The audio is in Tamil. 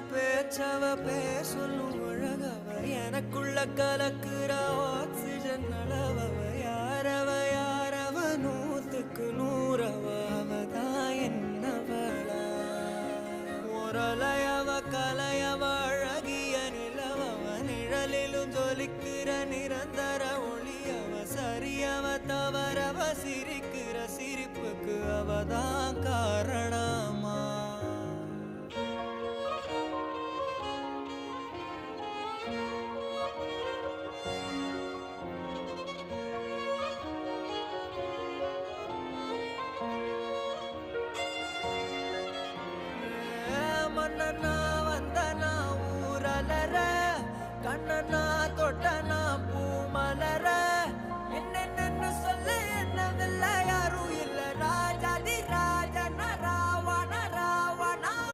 பேச்சவ பேசலும் அழகவ எனக்குள்ள கலக்குற ஆக்சிஜன் அளவவ யாரவ நூத்துக்கு நூறவ அவதான் என்னவளா முரலையவ கலையவ அழகிய நிலவவ நிழலிலும் ஜொலிக்கிற நிரந்தர ஒளியவ சரியவ தவறவ சிரிக்கிற சிரிப்புக்கு அவதான் காரணமா மன்னனா வந்தனா ஊரலர கண்ணனா தொட்டனா பூ